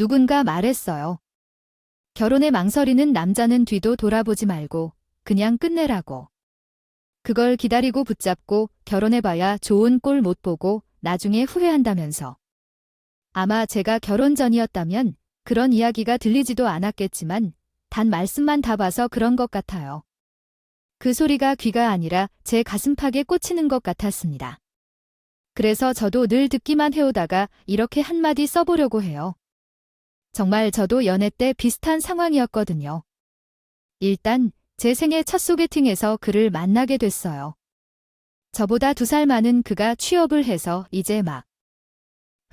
누군가 말했어요. 결혼에 망설이는 남자는 뒤도 돌아보지 말고 그냥 끝내라고. 그걸 기다리고 붙잡고 결혼해봐야 좋은 꼴 못 보고 나중에 후회한다면서. 아마 제가 결혼 전이었다면 그런 이야기가 들리지도 않았겠지만 단 말씀만 다 봐서 그런 것 같아요. 그 소리가 귀가 아니라 제 가슴팍에 꽂히는 것 같았습니다. 그래서 저도 늘 듣기만 해오다가 이렇게 한마디 써보려고 해요. 정말 저도 연애 때 비슷한 상황이었거든요. 일단 제 생애 첫 소개팅에서 그를 만나게 됐어요. 저보다 2살 많은 그가 취업을 해서 이제 막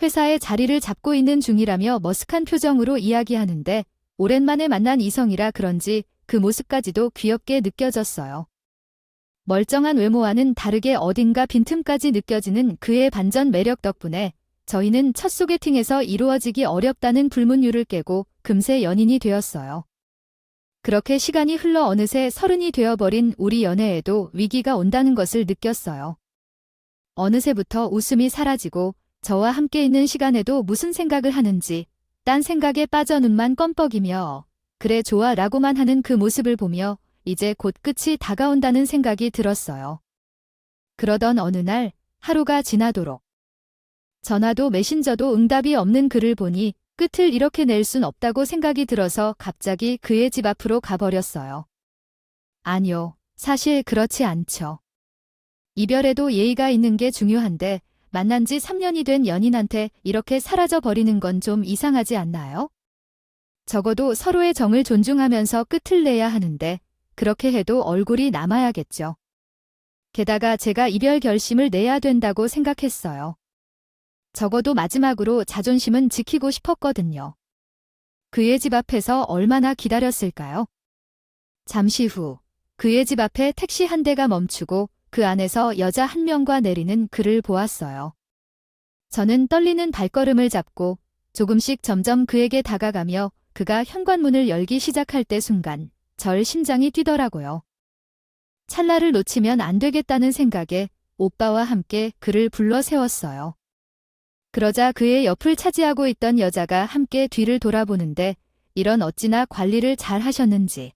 회사에 자리를 잡고 있는 중이라며 머쓱한 표정으로 이야기하는데 오랜만에 만난 이성이라 그런지 그 모습까지도 귀엽게 느껴졌어요. 멀쩡한 외모와는 다르게 어딘가 빈틈까지 느껴지는 그의 반전 매력 덕분에 저희는 첫 소개팅에서 이루어지기 어렵다는 불문율을 깨고 금세 연인이 되었어요. 그렇게 시간이 흘러 어느새 30이 되어버린 우리 연애에도 위기가 온다는 것을 느꼈어요. 어느새부터 웃음이 사라지고 저와 함께 있는 시간에도 무슨 생각을 하는지 딴 생각에 빠져 눈만 껌뻑이며 그래 좋아 라고만 하는 그 모습을 보며 이제 곧 끝이 다가온다는 생각이 들었어요. 그러던 어느 날 하루가 지나도록 전화도 메신저도 응답이 없는 그를 보니 끝을 이렇게 낼 순 없다고 생각이 들어서 갑자기 그의 집 앞으로 가버렸어요. 아니요, 사실 그렇지 않죠. 이별에도 예의가 있는 게 중요한데 만난 지 3년이 된 연인한테 이렇게 사라져 버리는 건 좀 이상하지 않나요? 적어도 서로의 정을 존중하면서 끝을 내야 하는데 그렇게 해도 얼굴이 남아야겠죠. 게다가 제가 이별 결심을 내야 된다고 생각했어요. 적어도 마지막으로 자존심은 지키고 싶었거든요. 그의 집 앞에서 얼마나 기다렸을까요? 잠시 후 그의 집 앞에 택시 한 대가 멈추고 그 안에서 여자 한 명과 내리는 그를 보았어요. 저는 떨리는 발걸음을 잡고 조금씩 점점 그에게 다가가며 그가 현관문을 열기 시작할 때 순간 절 심장이 뛰더라고요. 찰나를 놓치면 안 되겠다는 생각에 오빠와 함께 그를 불러 세웠어요. 그러자 그의 옆을 차지하고 있던 여자가 함께 뒤를 돌아보는데 이런 어찌나 관리를 잘 하셨는지.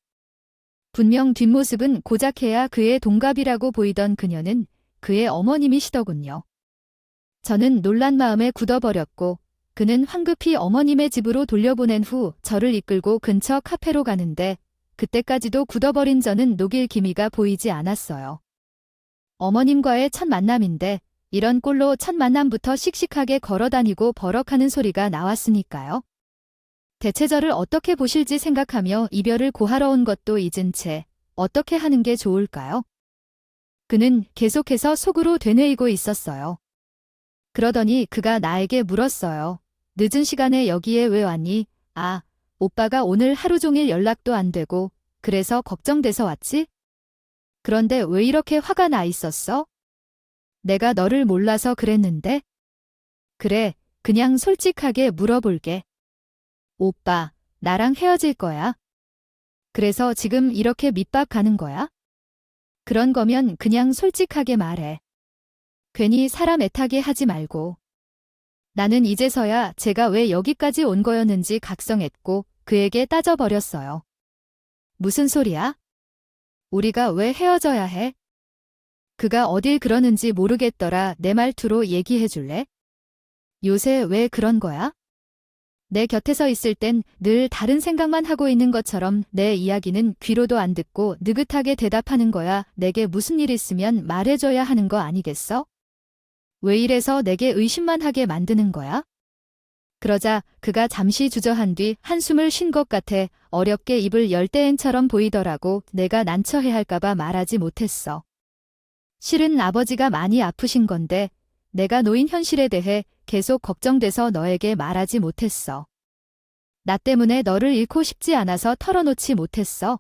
분명 뒷모습은 고작해야 그의 동갑이라고 보이던 그녀는 그의 어머님이시더군요. 저는 놀란 마음에 굳어버렸고 그는 황급히 어머님의 집으로 돌려보낸 후 저를 이끌고 근처 카페로 가는데 그때까지도 굳어버린 저는 녹일 기미가 보이지 않았어요. 어머님과의 첫 만남인데 이런 꼴로 첫 만남부터 씩씩하게 걸어다니고 버럭하는 소리가 나왔으니까요. 대체 저를 어떻게 보실지 생각하며 이별을 고하러 온 것도 잊은 채 어떻게 하는 게 좋을까요? 그는 계속해서 속으로 되뇌이고 있었어요. 그러더니 그가 나에게 물었어요. 늦은 시간에 여기에 왜 왔니? 아, 오빠가 오늘 하루 종일 연락도 안 되고 그래서 걱정돼서 왔지? 그런데 왜 이렇게 화가 나 있었어? 내가 너를 몰라서 그랬는데? 그래, 그냥 솔직하게 물어볼게. 오빠, 나랑 헤어질 거야? 그래서 지금 이렇게 밑밥 가는 거야? 그런 거면 그냥 솔직하게 말해. 괜히 사람 애타게 하지 말고. 나는 이제서야 제가 왜 여기까지 온 거였는지 각성했고 그에게 따져버렸어요. 무슨 소리야? 우리가 왜 헤어져야 해? 그가 어딜 그러는지 모르겠더라. 내 말투로 얘기해 줄래? 요새 왜 그런 거야? 내 곁에서 있을 땐 늘 다른 생각만 하고 있는 것처럼 내 이야기는 귀로도 안 듣고 느긋하게 대답하는 거야. 내게 무슨 일 있으면 말해줘야 하는 거 아니겠어? 왜 이래서 내게 의심만 하게 만드는 거야? 그러자 그가 잠시 주저한 뒤 한숨을 쉰 것 같아 어렵게 입을 열 때엔처럼 보이더라고. 내가 난처해할까봐 말하지 못했어. 실은 아버지가 많이 아프신 건데 내가 놓인 현실에 대해 계속 걱정돼서 너에게 말하지 못했어. 나 때문에 너를 잃고 싶지 않아서 털어놓지 못했어.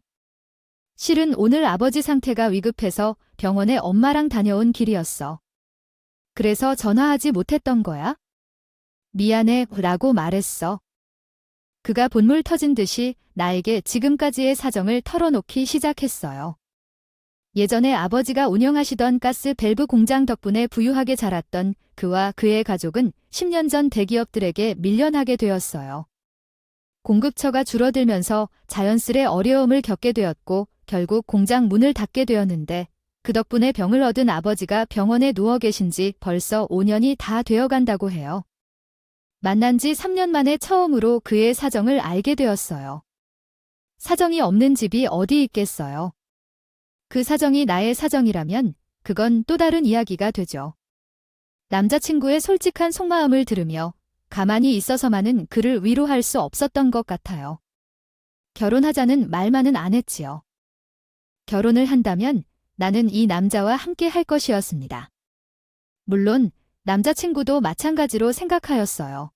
실은 오늘 아버지 상태가 위급해서 병원에 엄마랑 다녀온 길이었어. 그래서 전화하지 못했던 거야? 미안해 라고 말했어. 그가 본물 터진 듯이 나에게 지금까지의 사정을 털어놓기 시작했어요. 예전에 아버지가 운영하시던 가스 밸브 공장 덕분에 부유하게 자랐던 그와 그의 가족은 10년 전 대기업들에게 밀려나게 되었어요. 공급처가 줄어들면서 자연스레 어려움을 겪게 되었고 결국 공장 문을 닫게 되었는데 그 덕분에 병을 얻은 아버지가 병원에 누워 계신 지 벌써 5년이 다 되어간다고 해요. 만난 지 3년 만에 처음으로 그의 사정을 알게 되었어요. 사정이 없는 집이 어디 있겠어요. 그 사정이 나의 사정이라면 그건 또 다른 이야기가 되죠. 남자친구의 솔직한 속마음을 들으며 가만히 있어서만은 그를 위로할 수 없었던 것 같아요. 결혼하자는 말만은 안 했지요. 결혼을 한다면 나는 이 남자와 함께 할 것이었습니다. 물론 남자친구도 마찬가지로 생각하였어요.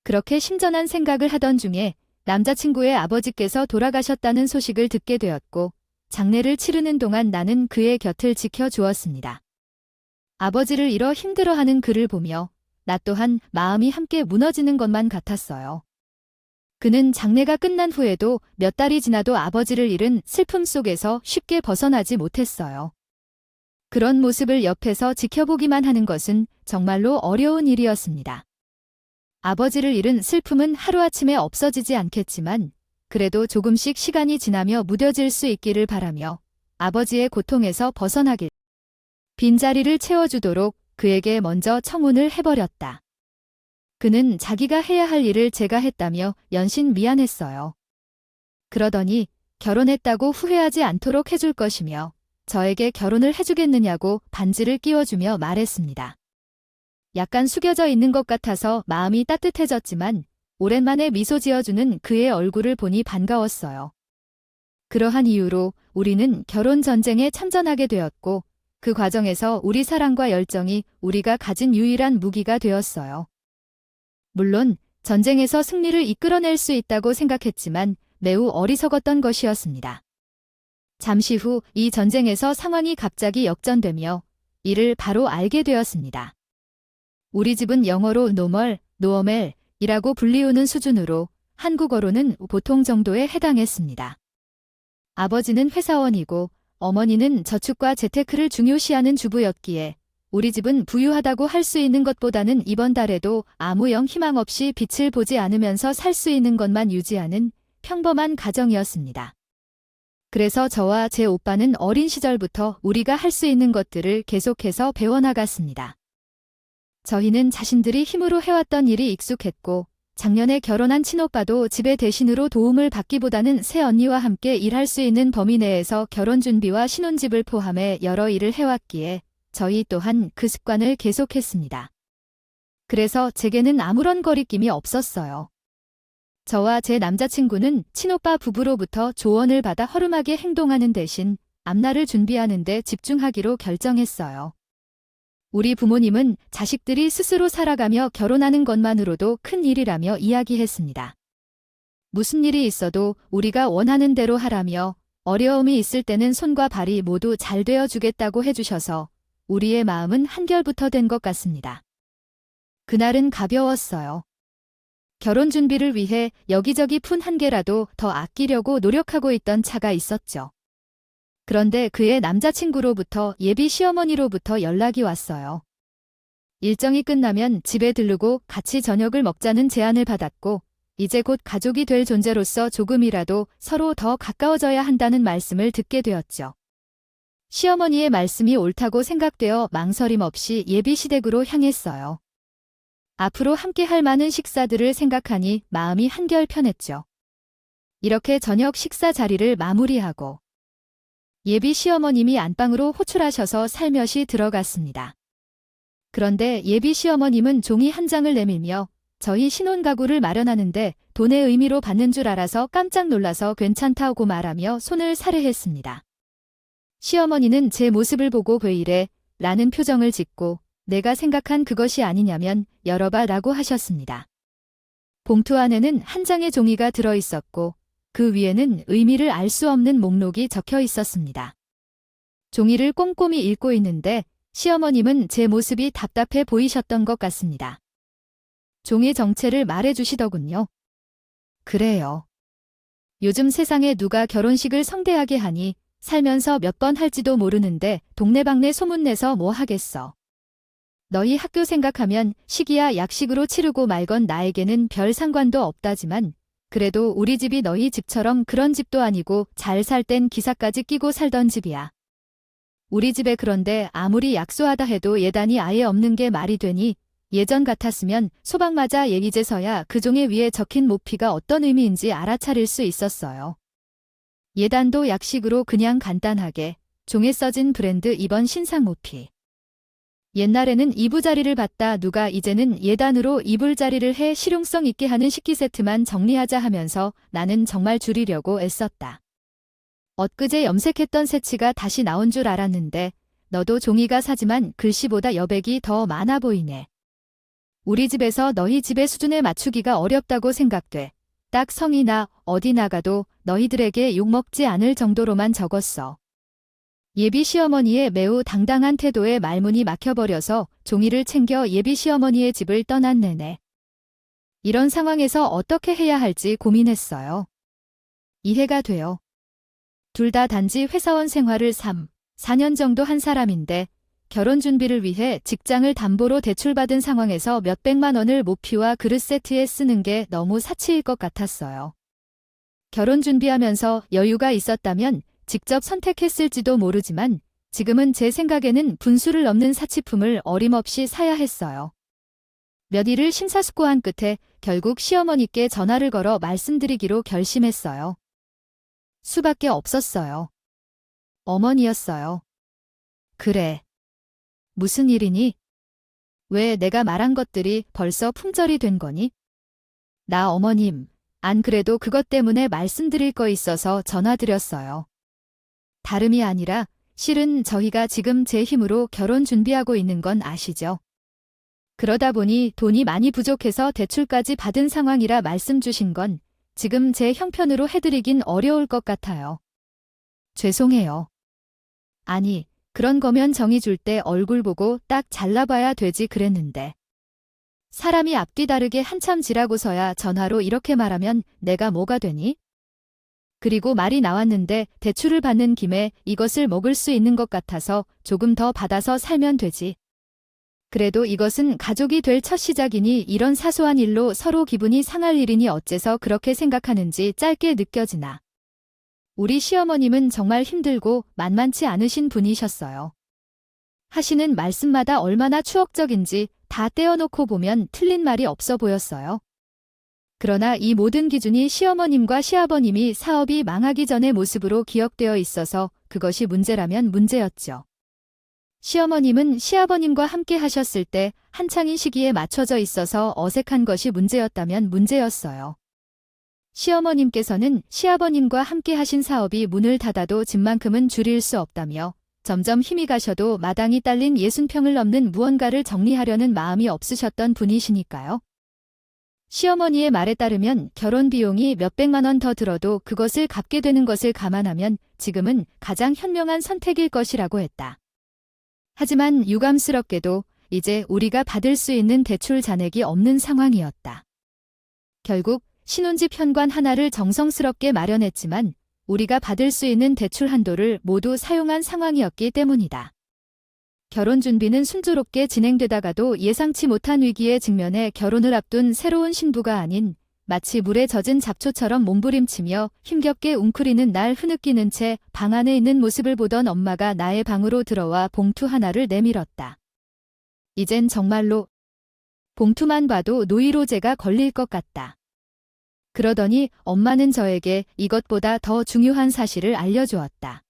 그렇게 심전한 생각을 하던 중에 남자친구의 아버지께서 돌아가셨다는 소식을 듣게 되었고 장례를 치르는 동안 나는 그의 곁을 지켜주었습니다. 아버지를 잃어 힘들어하는 그를 보며 나 또한 마음이 함께 무너지는 것만 같았어요. 그는 장례가 끝난 후에도 몇 달이 지나도 아버지를 잃은 슬픔 속에서 쉽게 벗어나지 못했어요. 그런 모습을 옆에서 지켜보기만 하는 것은 정말로 어려운 일이었습니다. 아버지를 잃은 슬픔은 하루아침에 없어지지 않겠지만 그래도 조금씩 시간이 지나며 무뎌질 수 있기를 바라며 아버지의 고통에서 벗어나길 빈자리를 채워주도록 그에게 먼저 청혼을 해버렸다. 그는 자기가 해야 할 일을 제가 했다며 연신 미안했어요. 그러더니 결혼했다고 후회하지 않도록 해줄 것이며 저에게 결혼을 해주겠느냐고 반지를 끼워주며 말했습니다. 약간 숙여져 있는 것 같아서 마음이 따뜻해졌지만 오랜만에 미소 지어주는 그의 얼굴을 보니 반가웠어요. 그러한 이유로 우리는 결혼 전쟁에 참전하게 되었고 그 과정에서 우리 사랑과 열정이 우리가 가진 유일한 무기가 되었어요. 물론 전쟁에서 승리를 이끌어낼 수 있다고 생각했지만 매우 어리석었던 것이었습니다. 잠시 후 이 전쟁에서 상황이 갑자기 역전되며 이를 바로 알게 되었습니다. 우리 집은 영어로 노멀이라고 불리우는 수준으로 한국어로는 보통 정도에 해당했습니다. 아버지는 회사원이고 어머니는 저축과 재테크를 중요시하는 주부였기에 우리 집은 부유하다고 할 수 있는 것보다는 이번 달에도 아무 희망 없이 빛을 보지 않으면서 살 수 있는 것만 유지하는 평범한 가정이었습니다. 그래서 저와 제 오빠는 어린 시절부터 우리가 할 수 있는 것들을 계속해서 배워나갔습니다. 저희는 자신들이 힘으로 해왔던 일이 익숙했고 작년에 결혼한 친오빠도 집에 대신으로 도움을 받기보다는 새언니와 함께 일할 수 있는 범위 내에서 결혼 준비와 신혼집을 포함해 여러 일을 해왔기에 저희 또한 그 습관을 계속했습니다. 그래서 제게는 아무런 거리낌이 없었어요. 저와 제 남자친구는 친오빠 부부로부터 조언을 받아 허름하게 행동하는 대신 앞날을 준비하는 데 집중하기로 결정했어요. 우리 부모님은 자식들이 스스로 살아가며 결혼하는 것만으로도 큰 일이라며 이야기했습니다. 무슨 일이 있어도 우리가 원하는 대로 하라며 어려움이 있을 때는 손과 발이 모두 잘 되어 주겠다고 해주셔서 우리의 마음은 한결부터 된 것 같습니다. 그날은 가벼웠어요. 결혼 준비를 위해 여기저기 푼 한 개라도 더 아끼려고 노력하고 있던 차가 있었죠. 그런데 그의 남자친구로부터 예비 시어머니로부터 연락이 왔어요. 일정이 끝나면 집에 들르고 같이 저녁을 먹자는 제안을 받았고 이제 곧 가족이 될 존재로서 조금이라도 서로 더 가까워져야 한다는 말씀을 듣게 되었죠. 시어머니의 말씀이 옳다고 생각되어 망설임 없이 예비 시댁으로 향했어요. 앞으로 함께 할 많은 식사들을 생각하니 마음이 한결 편했죠. 이렇게 저녁 식사 자리를 마무리하고 예비 시어머님이 안방으로 호출하셔서 살며시 들어갔습니다. 그런데 예비 시어머님은 종이 한 장을 내밀며 저희 신혼 가구를 마련하는데 돈의 의미로 받는 줄 알아서 깜짝 놀라서 괜찮다고 말하며 손을 살해했습니다. 시어머니는 제 모습을 보고 왜 이래? 라는 표정을 짓고 내가 생각한 그것이 아니냐면 열어봐 라고 하셨습니다. 봉투 안에는 한 장의 종이가 들어있었고 그 위에는 의미를 알 수 없는 목록이 적혀 있었습니다. 종이를 꼼꼼히 읽고 있는데 시어머님은 제 모습이 답답해 보이셨던 것 같습니다. 종의 정체를 말해주시더군요. 그래요. 요즘 세상에 누가 결혼식을 성대하게 하니 살면서 몇 번 할지도 모르는데 동네방네 소문내서 뭐 하겠어. 너희 학교 생각하면 식이야 약식으로 치르고 말건 나에게는 별 상관도 없다지만 그래도 우리 집이 너희 집처럼 그런 집도 아니고 잘 살 땐 기사까지 끼고 살던 집이야. 우리 집에 그런데 아무리 약소하다 해도 예단이 아예 없는 게 말이 되니 예전 같았으면 소방 맞아 얘기제서야 그 종이 위에 적힌 모피가 어떤 의미인지 알아차릴 수 있었어요. 예단도 약식으로 그냥 간단하게 종에 써진 브랜드 이번 신상 모피. 옛날에는 이부자리를 받다 누가 이제는 예단으로 이불자리를 해 실용성 있게 하는 식기 세트만 정리하자 하면서 나는 정말 줄이려고 애썼다. 엊그제 염색했던 새치가 다시 나온 줄 알았는데 너도 종이가 사지만 글씨보다 여백이 더 많아 보이네. 우리 집에서 너희 집의 수준에 맞추기가 어렵다고 생각돼. 딱 성이나 어디 나가도 너희들에게 욕먹지 않을 정도로만 적었어. 예비 시어머니의 매우 당당한 태도에 말문이 막혀버려서 종이를 챙겨 예비 시어머니의 집을 떠난 내내. 이런 상황에서 어떻게 해야 할지 고민했어요. 이해가 돼요. 둘 다 단지 회사원 생활을 3, 4년 정도 한 사람인데 결혼 준비를 위해 직장을 담보로 대출받은 상황에서 몇백만 원을 모피와 그릇 세트에 쓰는 게 너무 사치일 것 같았어요. 결혼 준비하면서 여유가 있었다면 직접 선택했을지도 모르지만 지금은 제 생각에는 분수를 넘는 사치품을 어림없이 사야 했어요. 몇 일을 심사숙고한 끝에 결국 시어머니께 전화를 걸어 말씀드리기로 결심했어요. 수밖에 없었어요. 어머니였어요. 그래. 무슨 일이니? 왜 내가 말한 것들이 벌써 품절이 된 거니? 나 어머님, 안 그래도 그것 때문에 말씀드릴 거 있어서 전화드렸어요. 다름이 아니라 실은 저희가 지금 제 힘으로 결혼 준비하고 있는 건 아시죠? 그러다 보니 돈이 많이 부족해서 대출까지 받은 상황이라 말씀 주신 건 지금 제 형편으로 해드리긴 어려울 것 같아요. 죄송해요. 아니, 그런 거면 정이 줄 때 얼굴 보고 딱 잘라봐야 되지 그랬는데. 사람이 앞뒤 다르게 한참 지라고서야 전화로 이렇게 말하면 내가 뭐가 되니? 그리고 말이 나왔는데 대출을 받는 김에 이것을 먹을 수 있는 것 같아서 조금 더 받아서 살면 되지. 그래도 이것은 가족이 될 첫 시작이니 이런 사소한 일로 서로 기분이 상할 일이니 어째서 그렇게 생각하는지 짧게 느껴지나. 우리 시어머님은 정말 힘들고 만만치 않으신 분이셨어요. 하시는 말씀마다 얼마나 추억적인지 다 떼어놓고 보면 틀린 말이 없어 보였어요. 그러나 이 모든 기준이 시어머님과 시아버님이 사업이 망하기 전의 모습으로 기억되어 있어서 그것이 문제라면 문제였죠. 시어머님은 시아버님과 함께 하셨을 때 한창인 시기에 맞춰져 있어서 어색한 것이 문제였다면 문제였어요. 시어머님께서는 시아버님과 함께 하신 사업이 문을 닫아도 집만큼은 줄일 수 없다며 점점 힘이 가셔도 마당이 딸린 60평을 넘는 무언가를 정리하려는 마음이 없으셨던 분이시니까요. 시어머니의 말에 따르면 결혼 비용이 몇백만 원 더 들어도 그것을 갚게 되는 것을 감안하면 지금은 가장 현명한 선택일 것이라고 했다. 하지만 유감스럽게도 이제 우리가 받을 수 있는 대출 잔액이 없는 상황이었다. 결국 신혼집 현관 하나를 정성스럽게 마련했지만 우리가 받을 수 있는 대출 한도를 모두 사용한 상황이었기 때문이다. 결혼 준비는 순조롭게 진행되다가도 예상치 못한 위기에 직면해 결혼을 앞둔 새로운 신부가 아닌 마치 물에 젖은 잡초처럼 몸부림치며 힘겹게 웅크리는 날 흐느끼는 채 방 안에 있는 모습을 보던 엄마가 나의 방으로 들어와 봉투 하나를 내밀었다. 이젠 정말로 봉투만 봐도 노이로제가 걸릴 것 같다. 그러더니 엄마는 저에게 이것보다 더 중요한 사실을 알려주었다.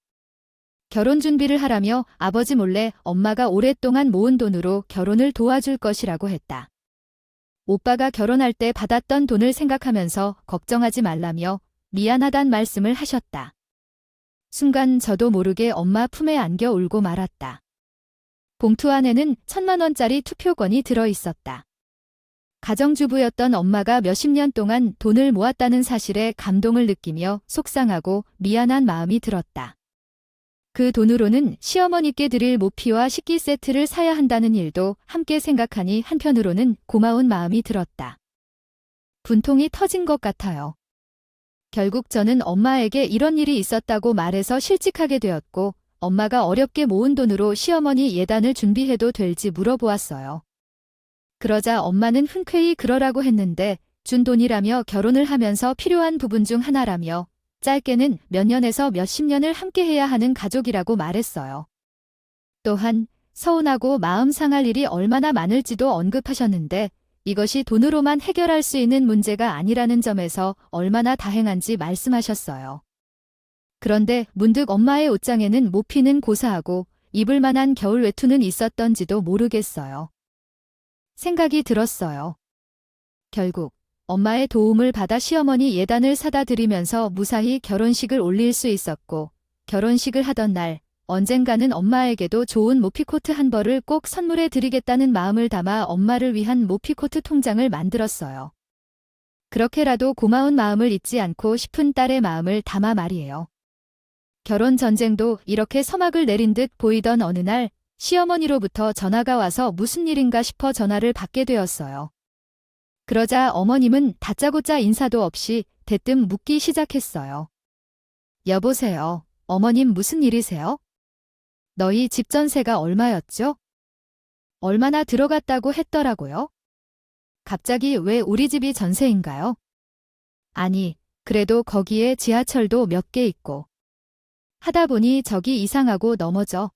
결혼 준비를 하라며 아버지 몰래 엄마가 오랫동안 모은 돈으로 결혼을 도와줄 것이라고 했다. 오빠가 결혼할 때 받았던 돈을 생각하면서 걱정하지 말라며 미안하단 말씀을 하셨다. 순간 저도 모르게 엄마 품에 안겨 울고 말았다. 봉투 안에는 1,000만 원짜리 투표권이 들어있었다. 가정주부였던 엄마가 몇십 년 동안 돈을 모았다는 사실에 감동을 느끼며 속상하고 미안한 마음이 들었다. 그 돈으로는 시어머니께 드릴 모피와 식기 세트를 사야 한다는 일도 함께 생각하니 한편으로는 고마운 마음이 들었다. 분통이 터진 것 같아요. 결국 저는 엄마에게 이런 일이 있었다고 말해서 실직하게 되었고 엄마가 어렵게 모은 돈으로 시어머니 예단을 준비해도 될지 물어보았어요. 그러자 엄마는 흔쾌히 그러라고 했는데 준 돈이라며 결혼을 하면서 필요한 부분 중 하나라며 짧게는 몇 년에서 몇십 년을 함께해야 하는 가족이라고 말했어요. 또한 서운하고 마음 상할 일이 얼마나 많을지도 언급하셨는데 이것이 돈으로만 해결할 수 있는 문제가 아니라는 점에서 얼마나 다행한지 말씀하셨어요. 그런데 문득 엄마의 옷장에는 모피는 고사하고 입을 만한 겨울 외투는 있었던지도 모르겠어요. 생각이 들었어요. 결국 엄마의 도움을 받아 시어머니 예단을 사다 드리면서 무사히 결혼식을 올릴 수 있었고 결혼식을 하던 날 언젠가는 엄마에게도 좋은 모피코트 한 벌을 꼭 선물해 드리겠다는 마음을 담아 엄마를 위한 모피코트 통장을 만들었어요. 그렇게라도 고마운 마음을 잊지 않고 싶은 딸의 마음을 담아 말이에요. 결혼 전쟁도 이렇게 서막을 내린 듯 보이던 어느 날 시어머니로부터 전화가 와서 무슨 일인가 싶어 전화를 받게 되었어요. 그러자 어머님은 다짜고짜 인사도 없이 대뜸 묻기 시작했어요. 여보세요. 어머님 무슨 일이세요? 너희 집 전세가 얼마였죠? 얼마나 들어갔다고 했더라고요? 갑자기 왜 우리 집이 전세인가요? 아니, 그래도 거기에 지하철도 몇 개 있고. 하다 보니 저기 이상하고 넘어져.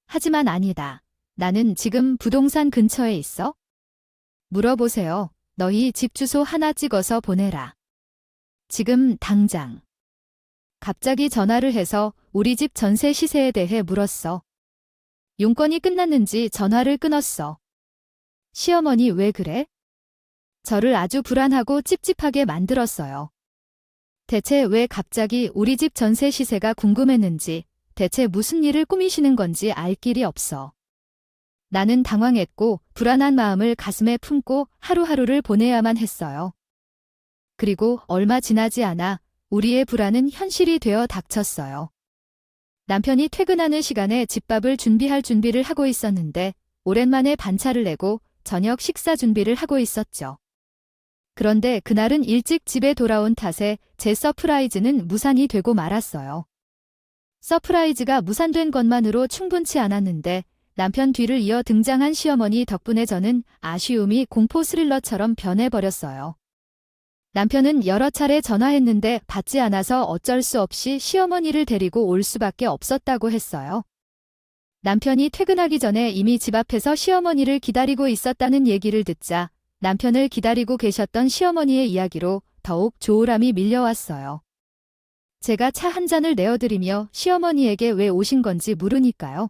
하지만 아니다. 나는 지금 부동산 근처에 있어? 물어보세요. 너희 집 주소 하나 찍어서 보내라. 지금 당장. 갑자기 전화를 해서 우리 집 전세 시세에 대해 물었어. 용건이 끝났는지 전화를 끊었어. 시어머니 왜 그래? 저를 아주 불안하고 찝찝하게 만들었어요. 대체 왜 갑자기 우리 집 전세 시세가 궁금했는지, 대체 무슨 일을 꾸미시는 건지 알 길이 없어. 나는 당황했고 불안한 마음을 가슴에 품고 하루하루를 보내야만 했어요. 그리고 얼마 지나지 않아 우리의 불안은 현실이 되어 닥쳤어요. 남편이 퇴근하는 시간에 집밥을 준비할 준비를 하고 있었는데 오랜만에 반차를 내고 저녁 식사 준비를 하고 있었죠. 그런데 그날은 일찍 집에 돌아온 탓에 제 서프라이즈는 무산이 되고 말았어요. 서프라이즈가 무산된 것만으로 충분치 않았는데 남편 뒤를 이어 등장한 시어머니 덕분에 저는 아쉬움이 공포 스릴러처럼 변해버렸어요. 남편은 여러 차례 전화했는데 받지 않아서 어쩔 수 없이 시어머니를 데리고 올 수밖에 없었다고 했어요. 남편이 퇴근하기 전에 이미 집 앞에서 시어머니를 기다리고 있었다는 얘기를 듣자 남편을 기다리고 계셨던 시어머니의 이야기로 더욱 조울함이 밀려왔어요. 제가 차 한 잔을 내어드리며 시어머니에게 왜 오신 건지 물으니까요.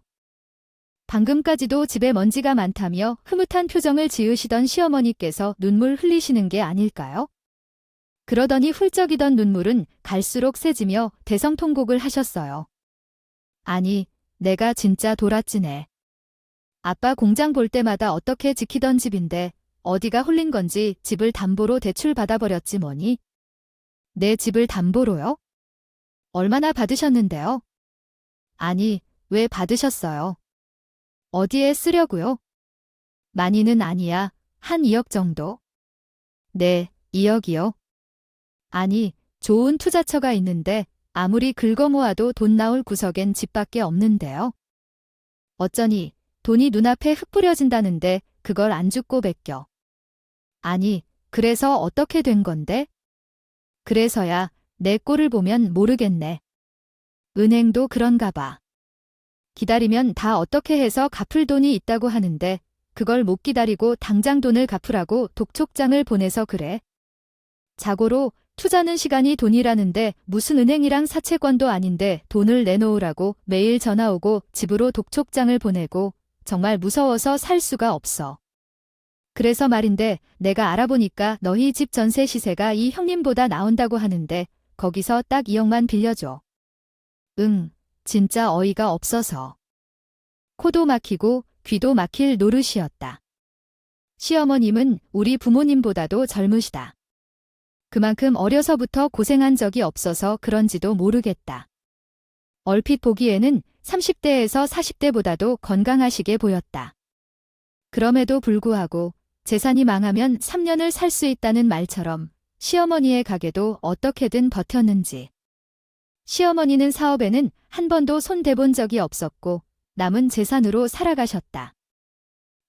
방금까지도 집에 먼지가 많다며 흐뭇한 표정을 지으시던 시어머니께서 눈물 흘리시는 게 아닐까요? 그러더니 훌쩍이던 눈물은 갈수록 세지며 대성통곡을 하셨어요. 아니, 내가 진짜 도라지네. 아빠 공장 볼 때마다 어떻게 지키던 집인데 어디가 홀린 건지 집을 담보로 대출 받아버렸지 뭐니? 내 집을 담보로요? 얼마나 받으셨는데요? 아니, 왜 받으셨어요? 어디에 쓰려고요? 많이는 아니야. 한 2억 정도? 네, 2억이요. 아니, 좋은 투자처가 있는데 아무리 긁어 모아도 돈 나올 구석엔 집밖에 없는데요. 어쩌니 돈이 눈앞에 흙 뿌려진다는데 그걸 안 죽고 베껴. 아니, 그래서 어떻게 된 건데? 그래서야 내 꼴을 보면 모르겠네. 은행도 그런가 봐. 기다리면 다 어떻게 해서 갚을 돈이 있다고 하는데 그걸 못 기다리고 당장 돈을 갚으라고 독촉장을 보내서 그래. 자고로 투자는 시간이 돈이라는데 무슨 은행이랑 사채권도 아닌데 돈을 내놓으라고 매일 전화 오고 집으로 독촉장을 보내고 정말 무서워서 살 수가 없어. 그래서 말인데 내가 알아보니까 너희 집 전세 시세가 이 형님보다 나온다고 하는데 거기서 딱 2억만 빌려줘. 응, 진짜 어이가 없어서. 코도 막히고 귀도 막힐 노릇이었다. 시어머님은 우리 부모님보다도 젊으시다. 그만큼 어려서부터 고생한 적이 없어서 그런지도 모르겠다. 얼핏 보기에는 30대에서 40대보다도 건강하시게 보였다. 그럼에도 불구하고 재산이 망하면 3년을 살 수 있다는 말처럼 시어머니의 가게도 어떻게든 버텼는지. 시어머니는 사업에는 한 번도 손 대본 적이 없었고 남은 재산으로 살아가셨다.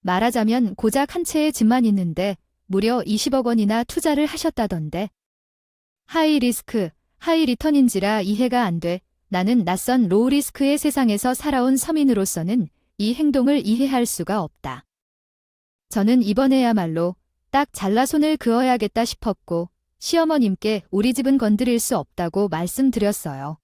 말하자면 고작 한 채의 집만 있는데 무려 20억 원이나 투자를 하셨다던데. 하이 리스크, 하이 리턴인지라 이해가 안 돼. 나는 낯선 로우 리스크의 세상에서 살아온 서민으로서는 이 행동을 이해할 수가 없다. 저는 이번에야말로 딱 잘라 손을 그어야겠다 싶었고 시어머님께 우리 집은 건드릴 수 없다고 말씀드렸어요.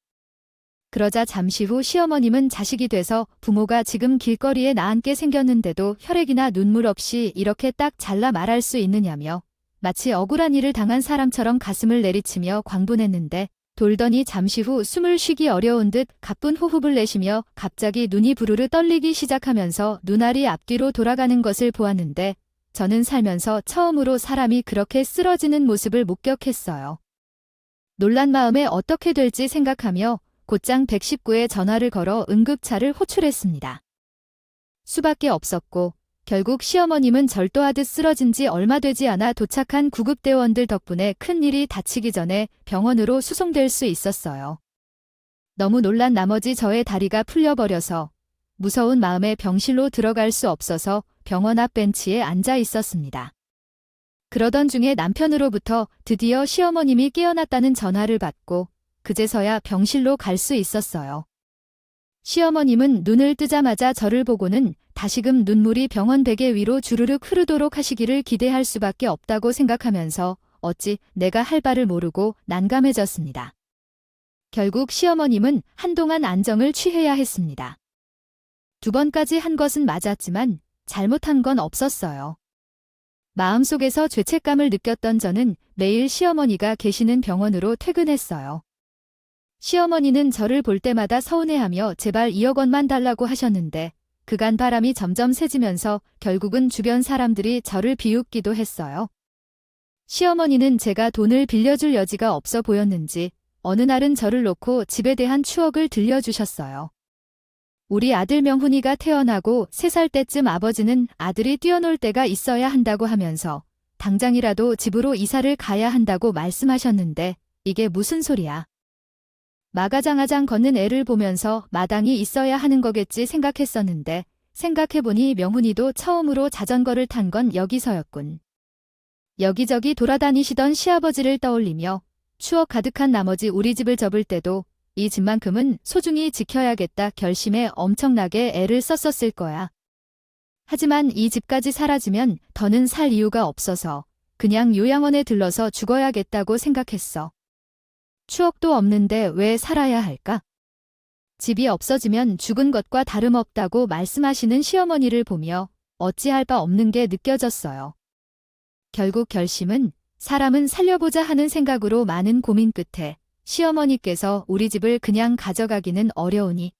그러자 잠시 후 시어머님은 자식이 돼서 부모가 지금 길거리에 나앉게 생겼는데도 혈액이나 눈물 없이 이렇게 딱 잘라 말할 수 있느냐며 마치 억울한 일을 당한 사람처럼 가슴을 내리치며 광분했는데 돌더니 잠시 후 숨을 쉬기 어려운 듯 가쁜 호흡을 내쉬며 갑자기 눈이 부르르 떨리기 시작하면서 눈알이 앞뒤로 돌아가는 것을 보았는데 저는 살면서 처음으로 사람이 그렇게 쓰러지는 모습을 목격했어요. 놀란 마음에 어떻게 될지 생각하며 곧장 119에 전화를 걸어 응급차를 호출했습니다. 수밖에 없었고 결국 시어머님은 절도하듯 쓰러진 지 얼마 되지 않아 도착한 구급대원들 덕분에 큰일이 닥치기 전에 병원으로 수송될 수 있었어요. 너무 놀란 나머지 저의 다리가 풀려버려서 무서운 마음에 병실로 들어갈 수 없어서 병원 앞 벤치에 앉아 있었습니다. 그러던 중에 남편으로부터 드디어 시어머님이 깨어났다는 전화를 받고 그제서야 병실로 갈 수 있었어요. 시어머님은 눈을 뜨자마자 저를 보고는 다시금 눈물이 병원 베개 위로 주르륵 흐르도록 하시기를 기대할 수밖에 없다고 생각하면서 어찌 내가 할 바를 모르고 난감해졌습니다. 결국 시어머님은 한동안 안정을 취해야 했습니다. 2번까지 한 것은 맞았지만 잘못한 건 없었어요. 마음속에서 죄책감을 느꼈던 저는 매일 시어머니가 계시는 병원으로 퇴근했어요. 시어머니는 저를 볼 때마다 서운해하며 제발 2억 원만 달라고 하셨는데 그간 바람이 점점 세지면서 결국은 주변 사람들이 저를 비웃기도 했어요. 시어머니는 제가 돈을 빌려줄 여지가 없어 보였는지 어느 날은 저를 놓고 집에 대한 추억을 들려주셨어요. 우리 아들 명훈이가 태어나고 3살 때쯤 아버지는 아들이 뛰어놀 때가 있어야 한다고 하면서 당장이라도 집으로 이사를 가야 한다고 말씀하셨는데 이게 무슨 소리야. 마가장아장 걷는 애를 보면서 마당이 있어야 하는 거겠지 생각했었는데 생각해보니 명훈이도 처음으로 자전거를 탄 건 여기서였군. 여기저기 돌아다니시던 시아버지를 떠올리며 추억 가득한 나머지 우리 집을 접을 때도 이 집만큼은 소중히 지켜야겠다 결심에 엄청나게 애를 썼었을 거야. 하지만 이 집까지 사라지면 더는 살 이유가 없어서 그냥 요양원에 들러서 죽어야겠다고 생각했어. 추억도 없는데 왜 살아야 할까? 집이 없어지면 죽은 것과 다름없다고 말씀하시는 시어머니를 보며 어찌할 바 없는 게 느껴졌어요. 결국 결심은 사람은 살려보자 하는 생각으로 많은 고민 끝에 시어머니께서 우리 집을 그냥 가져가기는 어려우니